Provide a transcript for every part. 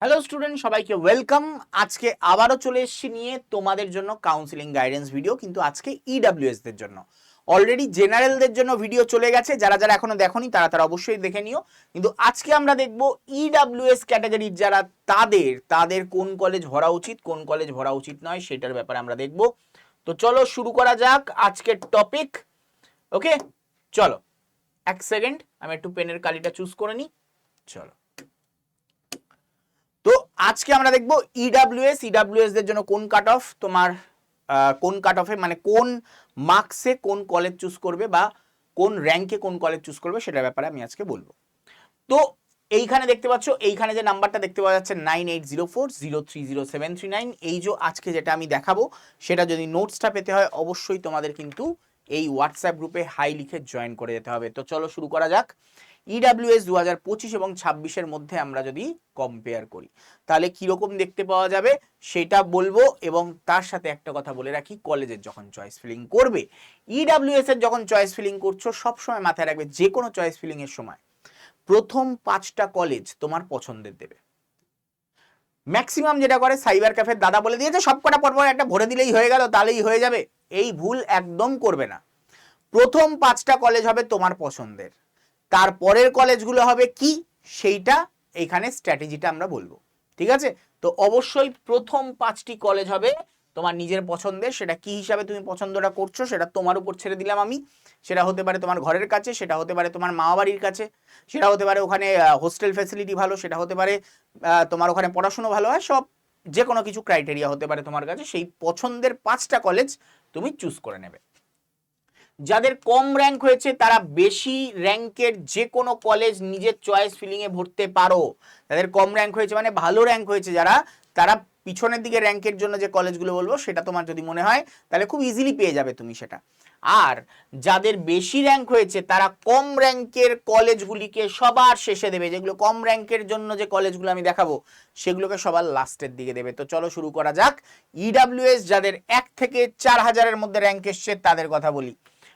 Hello student, সবাইকে welcome. আজকে আবারও চলে এসেছি নিয়ে তোমাদের জন্য কাউন্সিলিং গাইডেন্স ভিডিও, কিন্তু আজকে ইডব্লিউএস দের জন্য। অলরেডি জেনারেলদের জন্য ভিডিও চলে গেছে, যারা যারা এখনো দেখোনি তারা তারা অবশ্যই দেখে নিও। কিন্তু আজকে আমরা দেখব ইডব্লিউএস ক্যাটাগরির যারা, তাদের কোন কলেজ ভরা উচিত, কোন কলেজ ভরা উচিত নয়, সেটার ব্যাপারে আমরা দেখব। তো চলো শুরু করা যাক আজকের টপিক। ওকে, চলো এক সেকেন্ড, আমি একটু পেনের কালিটা চুজ করে নিই। চলো, তো আজকে আমরা দেখব ইডব্লিউএস দের জন্য কোন কাট অফ তোমার, কোন কাট অফে মানে কোন মার্কসে কোন কলেজ চুজ করবে বা কোন র্যাঙ্কে কোন কলেজ চুজ করবে, সেটার ব্যাপারে আমি আজকে বলবো। তো এইখানে দেখতে পাচ্ছ, এইখানে যে নাম্বারটা দেখতে পাওয়া যাচ্ছে 9804030739, এই যে আজকে যেটা আমি দেখাবো, সেটা যদি নোটসটা পেতে হয় অবশ্যই তোমাদের কিন্তু এই হোয়াটসঅ্যাপ গ্রুপে হাই লিখে জয়েন করে যেতে হবে। তো চলো শুরু করা যাক। ইডব্লিউএস 2025 এবং 26-এর মধ্যে আমরা যদি কম্পেয়ার করি তাহলে কিরকম দেখতে পাওয়া যাবে সেটা বলবো, এবং তার সাথে একটা কথা বলে রাখি, কলেজের যখন চয়েস ফিলিং করবে, ইডব্লিউএস এর যখন চয়েস ফিলিং করছো সবসময় মাথায় রাখবে যে কোনো চয়েস ফিলিং এর সময় প্রথম 5টা কলেজ তোমার পছন্দের দেবে। ম্যাক্সিমাম যেটা করে, সাইবার ক্যাফের দাদা বলে দিয়েছে সবকটা পরপর একটা ভরে দিলেই হয়ে গেল, তাহলেই হয়ে যাবে, এই ভুল একদম করবে না। প্রথম 5টা কলেজ হবে তোমার পছন্দের, তারপরের কলেজগুলো হবে কি সেইটা এইখানে স্ট্র্যাটেজিটা আমরা বলবো, ঠিক আছে? তো অবশ্যই প্রথম 5টি কলেজ হবে তোমার নিজের পছন্দের। সেটা কি হিসাবে তুমি পছন্দটা করছো সেটা তোমার উপর ছেড়ে দিলাম আমি। সেটা হতে পারে তোমার ঘরের কাছে, সেটা হতে পারে তোমার মা বাড়ির কাছে, সেটা হতে পারে ওখানে হোস্টেল ফ্যাসিলিটি ভালো, সেটা হতে পারে তোমার ওখানে পড়াশুনো ভালো হয়, সব যে কোনো কিছু ক্রাইটেরিয়া হতে পারে তোমার কাছে। সেই পছন্দের 5টা কলেজ তুমি চুজ করে নেবে। যাদের কম র্যাঙ্ক হয়েছে তারা বেশি র্যাঙ্কের যে কোনো কলেজ নিজের চয়েস ফিলিংয়ে ভরতে পারো। যাদের কম র্যাঙ্ক হয়েছে মানে ভালো র্যাঙ্ক হয়েছে যারা, তারা পিছনের দিকে র্যাঙ্কের জন্য যে কলেজগুলো বলবো সেটা তোমার যদি মনে হয় তাহলে খুব ইজিলি পেয়ে যাবে তুমি সেটা। আর যাদের বেশি র্যাঙ্ক হয়েছে তারা কম র্যাঙ্কের কলেজগুলিকে সবার শেষে দেবে, যেগুলো কম র্যাঙ্কের জন্য যে কলেজগুলো আমি দেখাবো সেগুলোকে সবার লাস্টের দিকে দেবে। তো চলো শুরু করা যাক। ইডব্লিউএস যাদের 1 থেকে 4000-এর মধ্যে র্যাঙ্ক এসছে তাদের কথা বলি।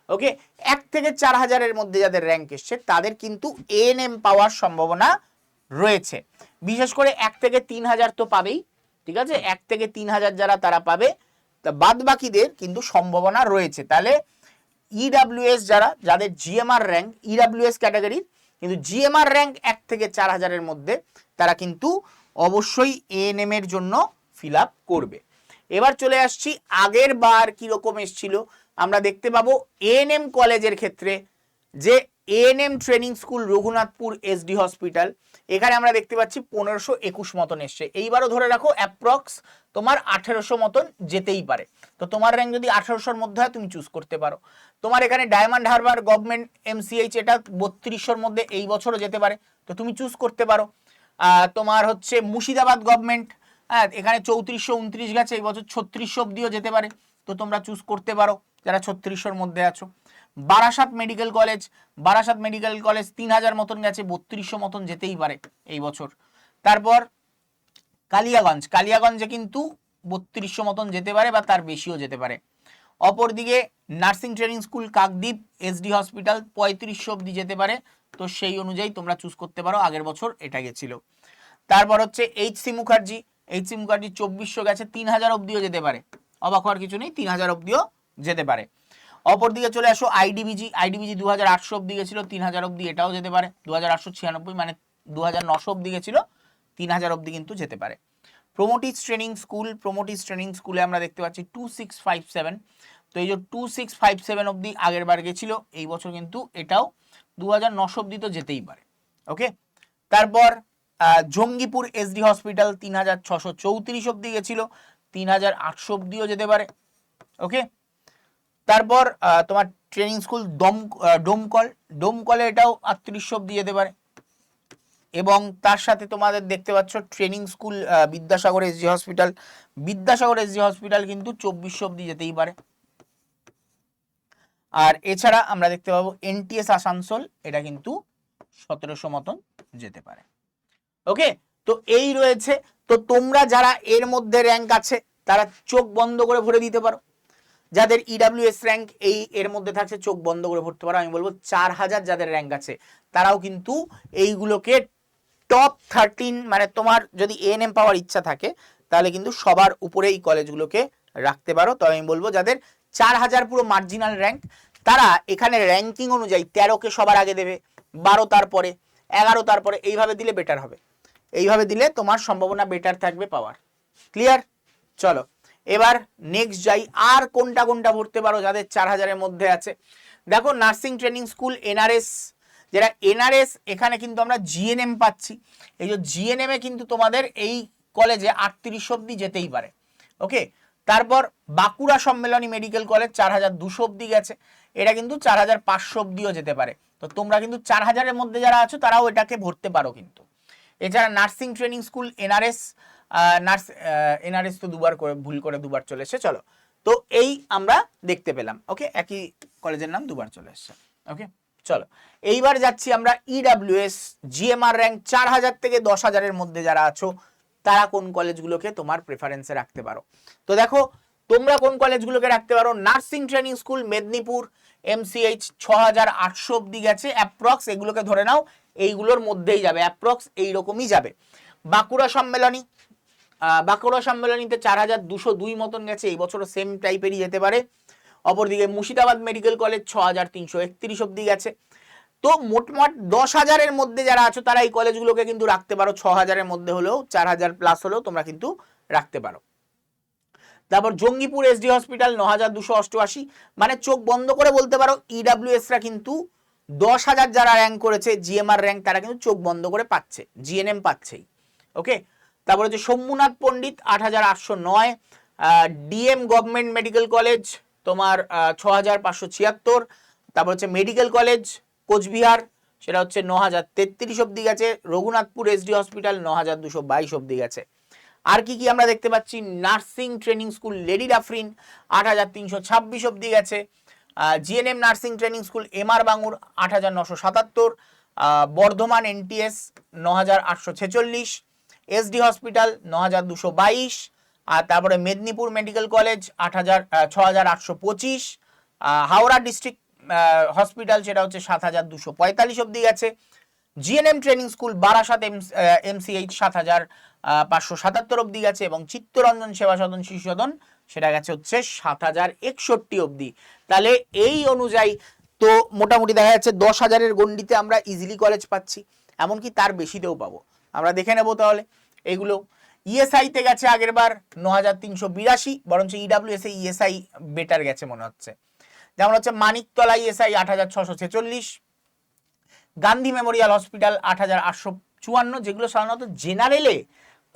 ওকে, 1 থেকে 4000-এর মধ্যে যাদের র্যাঙ্ক এসছে তাদের কিন্তু এএনএম পাওয়ার সম্ভাবনা রয়েছে। বিশেষ করে 1 থেকে 3000 তো পাবেই, ঠিক আছে? 1 থেকে 3000 যারা তারা পাবে, তা বাদ বাকিদের কিন্তু সম্ভাবনা রয়েছে। তাহলে ইডব্লিউএস যাদের জিএমআর র্যাঙ্ক, ইডব্লিউএস ক্যাটাগরির কিন্তু জিএমআর র্যাঙ্ক 1 থেকে 4000-এর মধ্যে, তারা কিন্তু অবশ্যই এএনএম এর জন্য ফিল আপ করবে। এবার চলে আসছি আগের বার কিরকম এসছিল। আমরা দেখতে পাবো এএনএম কলেজের ক্ষেত্রে যে ANM training school Raghunathpur SD hospital, এখানে আমরা দেখতে পাচ্ছি 1521 মতন এসছে। এইবারও ধরে রাখো অ্যাপ্রক্স তোমার 1800 মতন যেতেই পারে। তো তোমার র্যাঙ্ক যদি 1800-র মধ্যে হয় তুমি চুজ করতে পারো। তোমার এখানে ডায়মন্ড হারবার গভর্নমেন্ট এমসিএইচ, এটা 3200-র মধ্যে এই বছরও যেতে পারে, তো তুমি চুজ করতে পারো। তোমার হচ্ছে মুর্শিদাবাদ গভর্নমেন্ট, হ্যাঁ এখানে 3429 গেছে, এই বছর 3600 অব্দিও যেতে পারে, তো তোমরা চুজ করতে পারো যারা 3600-র মধ্যে আছো। বারাসাত মেডিকেল কলেজ, 3000 মতন গেছে, 3200 মতন যেতেই পারে এই বছর। তারপর কালিয়াগঞ্জে কিন্তু 3200 মতন যেতে পারে বা তার বেশিও যেতে পারে। অপরদিকে nursing training school Kakdwip SD hospital 3500 অব্দি যেতে পারে, তো সেই অনুযায়ী তোমরা চুজ করতে পারো, আগের বছর এটা গেছিল। তারপর হচ্ছে এইচসি মুখার্জি 2400 গেছে, 3000 অব্দিও যেতে পারে, অবাক হওয়ার কিছু নেই, 3000 অব্দিও যেতে পারে। অপরদিকে চলে আসো আইডিবিজি 2800 অব্দি গেছিল, 3000 অব্দি এটাও যেতে পারে, 2896 মানে 2900 অব্দি গেছিল, 3000 অব্দি কিন্তু যেতে পারে। প্রোমোটিস ট্রেনিং স্কুলে আমরা দেখতে পাচ্ছি 2657, তো এই যে 2657 অব্দি আগের বার গেছিল, এই বছর কিন্তু এটাও 2900 অব্দি তো যেতেই পারে। ওকে, তারপর জঙ্গিপুর এসডি হসপিটাল 3634 অব্দি গেছিল, 3800 অব্দিও যেতে পারে। ওকে, তারপর তোমার ট্রেনিং স্কুল ডোমকলে এটাও 3800 অব্দি যেতে পারে। এবং তার সাথে তোমাদের দেখতে পাচ্ছ training school Vidyasagar SG hospital কিন্তু 2400 অব্দি যেতেই পারে। আর এছাড়া আমরা দেখতে পাবো এনটিএস আসানসোল, এটা কিন্তু 1700 মতন যেতে পারে। ওকে, তো এই রয়েছে। তো তোমরা যারা এর মধ্যে র্যাঙ্ক আছে তারা চোখ বন্ধ করে ভরে দিতে পারো। যাদের ইডব্লিউএস র্যাঙ্ক এর মধ্যে থাকছে চোখ বন্ধ করে ভরতে পারো। আমি বলবো 4000 যাদের র্যাঙ্ক আছে তারাও কিন্তু এইগুলোকে টপ 13, মানে তোমার যদি এএনএম পাওয়ার ইচ্ছা থাকে তাহলে কিন্তু সবার উপরে এই কলেজগুলোকে রাখতে পারো। তবে আমি বলবো যাদের 4000 পুরো মার্জিনাল র্যাঙ্ক, তারা এখানে র্যাঙ্কিং অনুযায়ী 13কে সবার আগে দেবে, 12 তারপরে, 11 তারপরে, এইভাবে দিলে বেটার হবে। এইভাবে দিলে তোমার সম্ভাবনা বেটার থাকবে পাওয়ার। ক্লিয়ার? চলো এবার নেক্সট যাই। আর কোনটা কোনটা ভরতে পারো যাদের 4000-এর মধ্যে আছে? দেখো নার্সিং ট্রেনিং স্কুল এনআরএস, যেটা এনআরএস এখানে কিন্তু আমরা জিএনএম পাচ্ছি। এই যে জিএনএম এ কিন্তু তোমাদের এই কলেজে 38 অব্দি যেতেই পারে। ওকে, তারপর বাঁকুড়া সম্মেলনী মেডিকেল কলেজ 4200 অব্দি গেছে, এটা কিন্তু 4500 অব্দিও যেতে পারে। তো তোমরা কিন্তু 4000-এর মধ্যে যারা আছো তারাও এটাকে ভরতে পারো কিন্তু। এছাড়া nursing training school NRS, NRS তো দুবার করে ভুল করে দুবার চলে এসেছে। চলো, তো এই আমরা দেখতে পেলাম। ওকে, একই কলেজের নাম দুবার চলে এসেছে। ওকে, চলো এইবার যাচ্ছি আমরা ইডাব্লিউএস জিএমআর র্যাঙ্ক 4000 থেকে 10000-এর মধ্যে যারা আছো তারা কোন কলেজগুলোকে তোমার প্রেফারেন্সে রাখতে পারো। তো দেখো তোমরা কোন কলেজগুলোকে রাখতে পারো। Nursing training school Medinipur MCh 6800 অব্দি গেছে অ্যাপ্রক্স, এগুলোকে ধরে নাও এইগুলোর মধ্যেই যাবে, অ্যাপ্রক্স এইরকমই যাবে। বাঁকুড়া সম্মেলনীতে 4202 মতন গেছে, এই বছরও সেম টাইপেরই যেতে পারে। অপরদিকে মুর্শিদাবাদ মেডিকেল কলেজ 6331 অব্দি গেছে। তো মোটমাট 10,000-এর মধ্যে যারা আছো তারা এই কলেজগুলোকে কিন্তু রাখতে পারো। 6000-এর মধ্যে হলেও, 4000 প্লাস হলেও তোমরা কিন্তু রাখতে পারো। তারপর জঙ্গিপুর এসডি হসপিটাল 9288, মানে চোখ বন্ধ করে বলতে পারো ইডাব্লিউএসরা কিন্তু 10,000 যারা র্যাঙ্ক করেছে জিএমআর র্যাঙ্ক, তারা কিন্তু চোখ বন্ধ করে পাচ্ছে, জিএনএম পাচ্ছেই। ওকে, তারপর হচ্ছে সোমনাথ পণ্ডিত 8809, ডিএম গভর্নমেন্ট মেডিকেল কলেজ তোমার 6576, তারপর হচ্ছে মেডিকেল কলেজ কোচবিহার, সেটা হচ্ছে 9033 অব্দি গেছে। রঘুনাথপুর এসডি হসপিটাল 9222 অব্দি গেছে। আর কি কি আমরা দেখতে পাচ্ছি, nursing training school lady Dufferin 8326 অব্দি গেছে। GNM nursing training school MR Bangur 8977, Bardhaman NTS 9846, SD hospital 9222, আর তারপরে Medinipur medical college 6825, Howrah district hospital সেটা হচ্ছে 7245 অব্দি গেছে। GNM training school Barasat MCh 7577 অব্দি গেছে, এবং চিত্তরঞ্জন সেবা সদন শিশু সদন সেটা গেছে হচ্ছে 7061 অব্দি। তাহলে এই অনুযায়ী তো মোটামুটি দেখা যাচ্ছে 10,000-এর গণ্ডিতে আমরা ইজিলি কলেজ পাচ্ছি, এমনকি তার বেশিতেও পাবো। আমরা দেখে নেব তাহলে এইগুলো। ইএসআইতে গেছে আগের বার 9382, বরঞ্চ ইডাব্লিউএস এ ইএসআই বেটার গেছে মনে হচ্ছে। যেমন হচ্ছে Maniktala ESI 8646, Gandhi Memorial hospital 8854, যেগুলো সাধারণত জেনারেলে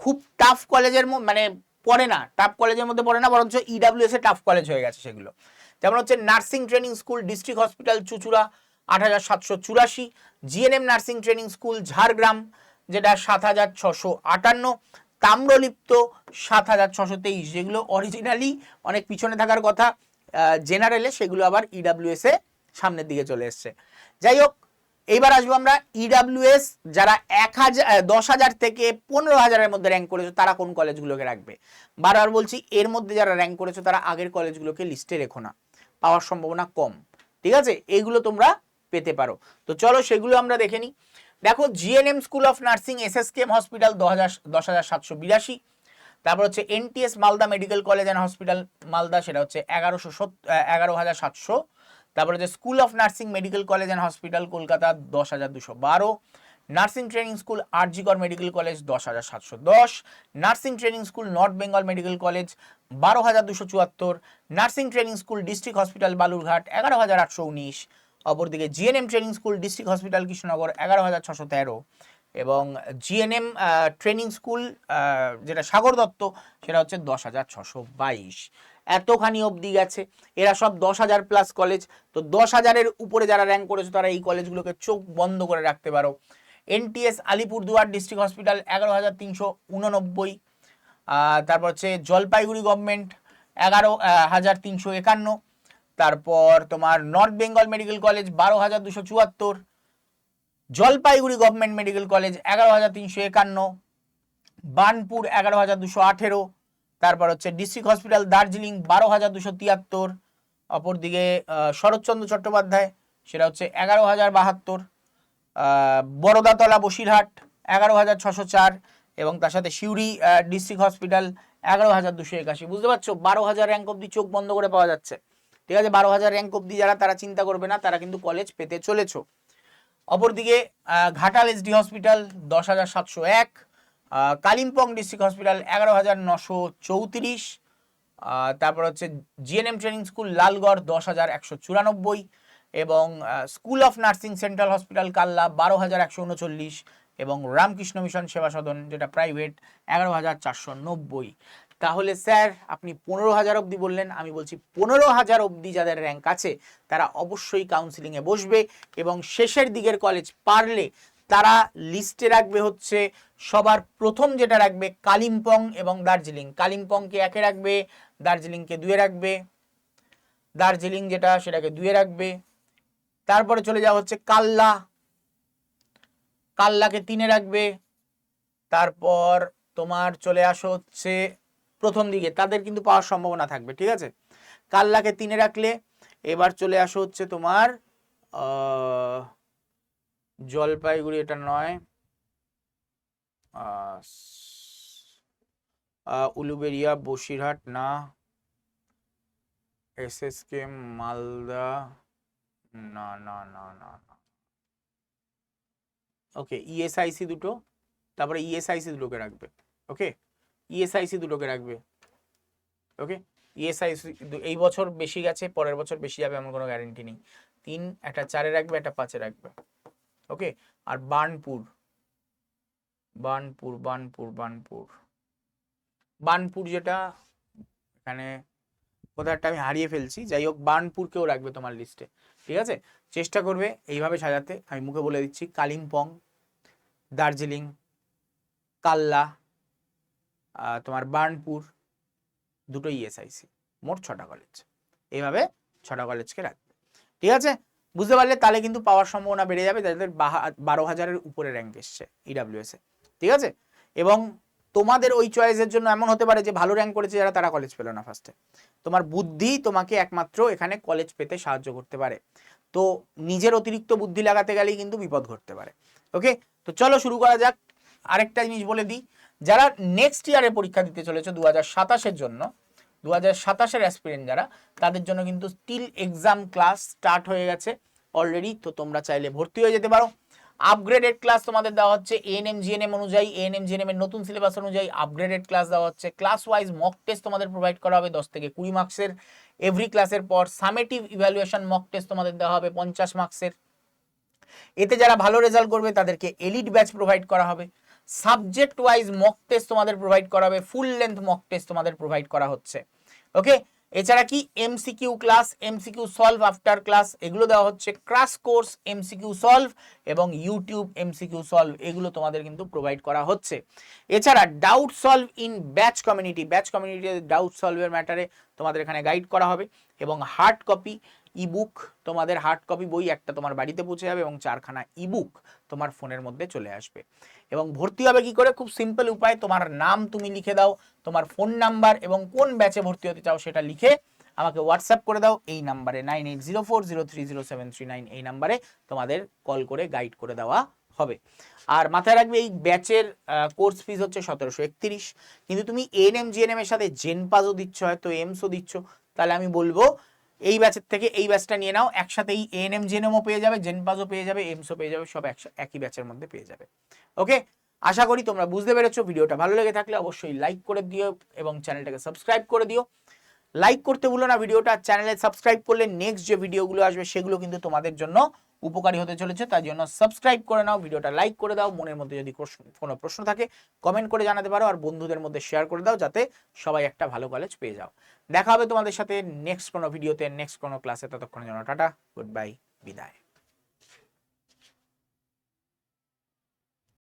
খুব টাফ কলেজের মানে পড়ে না, টাফ কলেজের মধ্যে পড়ে না, বরঞ্চ ইডাব্লিউএস এ টাফ কলেজ হয়ে গেছে সেগুলো। যেমন হচ্ছে nursing training school district hospital Chuchura 8784, GNM nursing training school Jhargram যেটা 7658, তাম্রলিপ্ত 7623, যেগুলো অরিজিনালি অনেক পিছনে থাকার কথা জেনারেলে, সেগুলো আবার ইডাব্লিউএস এ সামনের দিকে চলে এসছে। যাই হোক, এইবার আসবো আমরা ইডাব্লিউএস যারা 10,000 থেকে 15,000-এর মধ্যে র্যাঙ্ক করেছো তারা কোন কলেজগুলোকে রাখবে। বারবার বলছি, এর মধ্যে যারা র্যাঙ্ক করেছো তারা আগের কলেজগুলোকে লিস্টে রেখো না, পাওয়ার সম্ভাবনা কম। ঠিক আছে, এইগুলো তোমরা পেতে পারো। তো চলো সেগুলো আমরা দেখে নিই। দেখো GNM school of nursing SSKM hospital 10,782, তারপর হচ্ছে NTS Malda medical college and hospital Malda, সেটা হচ্ছে 11,700, তারপরে যে school of nursing medical college and hospital Kolkata 10,212, nursing training school RG Kar medical college 10,710, nursing training school north Bengal medical college 12,274, nursing training school district hospital Balurghat 11,819, অপরদিকে GNM training school district hospital Krishnanagar 11,613, এবং GNM training school যেটা সাগর দত্ত সেটা হচ্ছে 10,622। এতখানি অবধি গেছে, এরা সব 10,000 প্লাস কলেজ। তো 10,000-এর উপরে যারা র্যাঙ্ক করেছে তারা এই কলেজগুলোকে চোখ বন্ধ করে রাখতে পারো। এনটিএস আলিপুরদুয়ার ডিস্ট্রিক্ট হসপিটাল 11,389, তারপর হচ্ছে জলপাইগুড়ি গভর্নমেন্ট 11,351, তারপর তোমার north Bengal medical college 12,274, Jalpaiguri government medical college 11,351, Burnpur 11,218, তারপর হচ্ছে ডিস্ট্রিক্ট হসপিটাল দার্জিলিং 12,273, অপরদিকে শরৎচন্দ্র চট্টোপাধ্যায় সেটা হচ্ছে 11,072, বরদাতলা বসিরহাট 11,604 এবং তার সাথে সিউড়ি ডিস্ট্রিক্ট হসপিটাল 11,281। বুঝতে পারছো, 12,000 র্যাঙ্ক অব্দি চোখ বন্ধ করে পাওয়া যাচ্ছে। ঠিক আছে, 12,000 র্যাঙ্ক অব্দি যারা, তারা চিন্তা করবে না, তারা কিন্তু কলেজ পেতে চলেছো। অপরদিকে Ghatal SD hospital 10,701, Kalimpong district hospital 11,934, তারপর হচ্ছে জিএনএম ট্রেনিং স্কুল লালগড় 10,194 এবং school of nursing central hospital কাল্লা 12,139 এবং রামকৃষ্ণ মিশন সেবা সদন যেটা প্রাইভেট 11,490। তাহলে স্যার আপনি 15,000 অবধি বললেন, আমি বলছি 15,000 অবধি যাদের র্যাঙ্ক আছে তারা অবশ্যই কাউন্সিলিংয়ে বসবে এবং শেষের দিকের কলেজ পারলে তারা লিস্টে রাখবে হচ্ছে সবার প্রথম যেটা রাখবে কালিম্পং এবং দার্জিলিং। কালিম্পংকে 1-এ রাখবে, দার্জিলিংকে 2-এ রাখবে, দার্জিলিং যেটা সেটাকে 2-এ রাখবে। তারপরে চলে যাওয়া হচ্ছে কাল্লা, কাল্লাকে 3-এ রাখবে। তারপর তোমার চলে আসো হচ্ছে প্রথম দিকে, তাদের কিন্তু পাওয়ার সম্ভাবনা থাকবে। ঠিক আছে, কাল্লাকে 3-এ রাখলে এবার চলে আসো হচ্ছে তোমার জলপাইগুড়ি, এটা নয়, উলুবেড়িয়া, বসিরহাট না, এসএসকে মালদা না না না না না, ওকে ইএসআইসি দুটো, তারপরে ইএসআইসি দুটোকে রাখবে। ওকে, ইএসআইসি দুটোকে রাখবে। ওকে, ইএসআইসি এই বছর বেশি গেছে, পরের বছর বেশি যাবে এমন কোনো গ্যারেন্টি নেই। 3, একটা 4-এ রাখবে, একটা 5-এ রাখবে। ওকে, আর বার্নপুর, বার্নপুর বার্নপুর বার্নপুর বার্নপুর যেটা এখানে কোথাটা আমি হারিয়ে ফেলছি, যাই হোক বার্নপুরকেও রাখবে তোমার লিস্টে। ঠিক আছে, চেষ্টা করবে এইভাবে সাজাতে। আমি মুখে বলে দিচ্ছি, কালিম্পং, দার্জিলিং, কাল্লা, তোমার বার্নপুর, দুটো ইএসআইসি, মোট 6টা কলেজ। এইভাবে 6টা কলেজকে রাখবে। ঠিক আছে, বুঝতে পারলে? তাহলে কিন্তু পাওয়ার সম্ভাবনা বেড়ে যাবে যাদের 12,000-এর উপরে র্যাঙ্ক এসছে ইডাব্লিউএস এ। ঠিক আছে, এবং তোমাদের ওই চয়েসের জন্য এমন হতে পারে যে ভালো র্যাঙ্ক করেছে যারা, তারা কলেজ পেল না ফার্স্টে। তোমার বুদ্ধি তোমাকে একমাত্র এখানে কলেজ পেতে সাহায্য করতে পারে। তো নিজের অতিরিক্ত বুদ্ধি লাগাতে গেলেই কিন্তু বিপদ ঘটতে পারে। ওকে, তো চলো শুরু করা যাক। আরেকটা জিনিস বলে দিই, যারা নেক্সট ইয়ারে পরীক্ষা দিতে চলেছে 2027-এর জন্য, 2027-এর অ্যাসপিরেন্ট যারা, তাদের জন্য কিন্তু স্টিল এক্সাম ক্লাস স্টার্ট হয়ে গেছে অলরেডি। তো তোমরা চাইলে ভর্তি হয়ে যেতে পারো। আপগ্রেডেড ক্লাস তোমাদের দেওয়া হচ্ছে এএনএম জিএনএম অনুযায়ী, এএনএম জিএনএম এর নতুন সিলেবাস অনুযায়ী আপগ্রেডেড ক্লাস দেওয়া হচ্ছে। ক্লাস ওয়াইজ মক টেস্ট তোমাদের প্রোভাইড করা হবে 10 থেকে 20 মার্কসের এভরি ক্লাসের পর। সামেটিভ ইভ্যালুয়েশন মক টেস্ট তোমাদের দেওয়া হবে 50 মার্কসের। এতে যারা ভালো রেজাল্ট করবে তাদেরকে এলিট ব্যাচ প্রোভাইড করা হবে। সাবজেক্ট ওয়াইজ মক টেস্ট তোমাদের প্রোভাইড করা হবে, ফুল লেন্থ মক টেস্ট তোমাদের প্রোভাইড করা হচ্ছে। ওকে, এছাড়া কি MCQ class, MCQ solve after class, এগুলো দেওয়া হচ্ছে। ক্রাশ কোর্স এমসিকিউ সলভ এবং ইউটিউব এমসিকিউ সলভ, এগুলো তোমাদের কিন্তু প্রোভাইড করা হচ্ছে। এছাড়া doubt solve in batch community, batch community doubt সলভের ম্যাটারে তোমাদের এখানে গাইড করা হবে। এবং হার্ড কপি ইবুক, তোমাদের হার্ড কপি বই একটা তোমার বাড়িতে পৌঁছে যাবে এবং 4খানা ইবুক তোমার ফোনের মধ্যে চলে আসবে। এবং ভর্তি হবে কি করে? খুব সিম্পল উপায়, তোমার নাম তুমি লিখে দাও, তোমার ফোন নাম্বার এবং কোন ব্যাচে ভর্তি হতে চাও সেটা লিখে আমাকে হোয়াটসঅ্যাপ করে দাও এই নাম্বারে 9804030739, এই নাম্বারে তোমাদের কল করে গাইড করে দেওয়া হবে। আর মাথায় রাখবে এই ব্যাচের কোর্স ফিস হচ্ছে 1731, কিন্তু তুমি এএনএম জিএনএম এর সাথে জেনপাসও দিচ্ছ, হয়তো এমসও দিচ্ছ, তাহলে আমি বলবো এই ব্যাচের থেকে এই ব্যাচটা নিয়ে নাও। একসাথেই এএনএম জিএনএমও পেয়ে যাবে, জেনপাসও পেয়ে যাবে, এমসও পেয়ে যাবে, সব একই ব্যাচের মধ্যে পেয়ে যাবে। ওকে, আশা করি তোমরা বুঝতে পেরেছো। ভিডিওটা ভালো লেগে থাকলে অবশ্যই লাইক করে দিও এবং চ্যানেলটাকে সাবস্ক্রাইব করে দিও। লাইক করতে ভুলো না ভিডিওটা। চ্যানেলে সাবস্ক্রাইব করলে নেক্সট যে ভিডিওগুলো আসবে সেগুলো কিন্তু তোমাদের জন্য উপকারী হতে চলেছে, তাই জন্য সাবস্ক্রাইব করে নাও, ভিডিওটা লাইক করে দাও। মনের মধ্যে যদি কোনো প্রশ্ন থাকে কমেন্ট করে জানাতে পারো, আর বন্ধুদের মধ্যে শেয়ার করে দাও যাতে সবাই একটা ভালো কলেজ পেয়ে যাও। দেখা হবে তোমাদের সাথে নেক্সট কোনো ভিডিওতে, নেক্সট কোনো ক্লাসে। ততক্ষণের জন্য টাটা, গুড বাই, বিদায়।